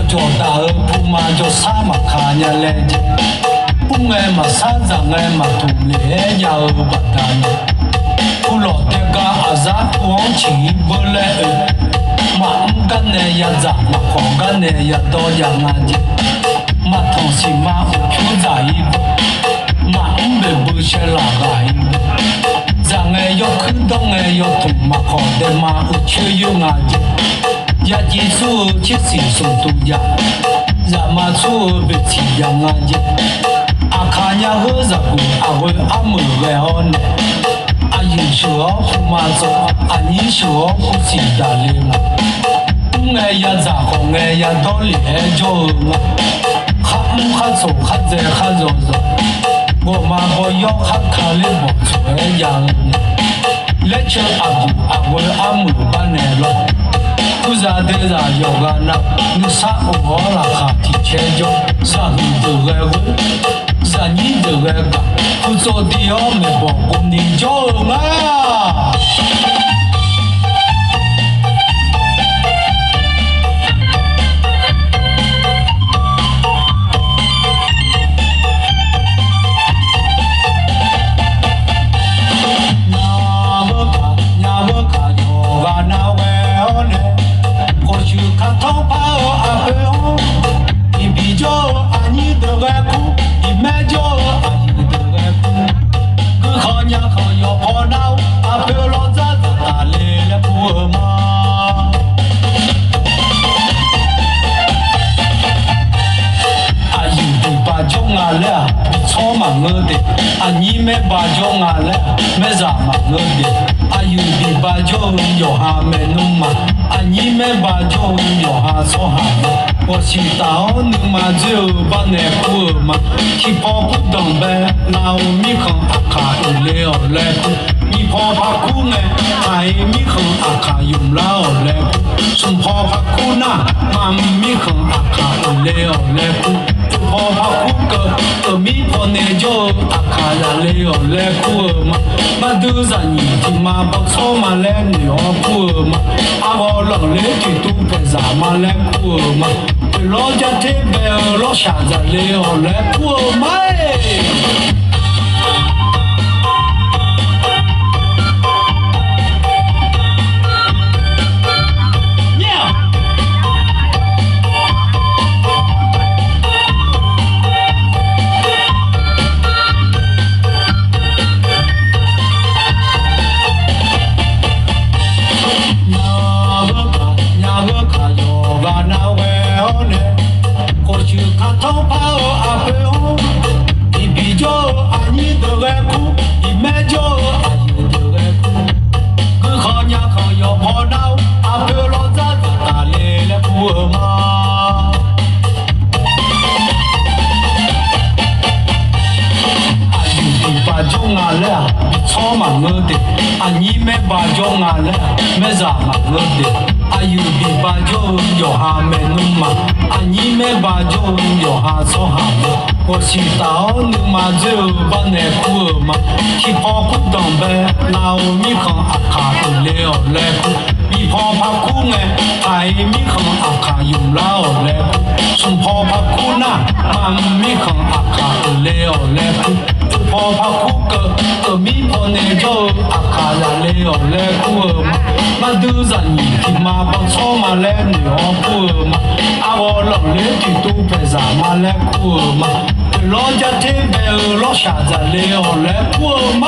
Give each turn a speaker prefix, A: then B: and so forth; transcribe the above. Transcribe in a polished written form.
A: cho ta ở phu mà cho sa mà khá nhà lên ung em mà sa rằng em mà thùng lễ nhà ở bát đàn phu lọ tê ca à giá uống chỉ bơ lệ mà cái này ya giả mà còn cái này ya to ya ngang mà thằng xì mà ở chú giải mà bề bự sẽ là gái rằng nghe yo khinh đông nghe yo thùng mà còn để mà ở chơi yo ngang ya chỉ số chiếc xì sùng tu ya ya mà số bị chỉ ya ngang à khá nhà hứa ra cũng à hứa à mưa về hòn à yên sửa không mà zo à nhìn sửa không chỉ đã lên nghe ya giả không nghe ya đó lẽ cho khát khát sầu khát dễ khát rồi我嘛不要看看你不错样，来吃阿布阿我阿姆班来了，不然的人要个那，你啥我啦哈提前就，啥你都爱问，啥你都爱干，不做的要没包工你就啊。你没把酒拿来，没啥嘛我的，啊有的把酒要哈没弄嘛，啊你没把酒要哈错哈嘛，我是到你嘛就把那苦嘛，去跑不动呗，那我米坑阿卡有了来苦，你跑怕苦呢，还米坑阿卡用了来苦，从跑怕苦那，嘛米坑阿卡有了来苦。跑跑苦个米跑呢就阿卡呀来哟来苦嘛，嘛都是你的嘛不错嘛来你要苦嘛，阿我老来就都白啥嘛来苦嘛，老家这边老乡子来哟来苦嘛你没把酒拿来，没啥嘛我的，啊有的把酒要哈没弄嘛，啊你没把酒要哈错哈嘛，我是到你嘛就把那苦嘛，去跑不动呗，那我米坑阿卡都了来苦，米跑怕苦哎，还米坑阿卡用了来苦，从跑怕苦那，嘛米坑阿卡都了来苦。跑跑苦个米跑呢就阿卡呀来哟来苦嘛，嘛都是你的嘛不错嘛来你要苦嘛，啊我老来就都白啥嘛来苦嘛，老家这边老乡子来哟来苦嘛。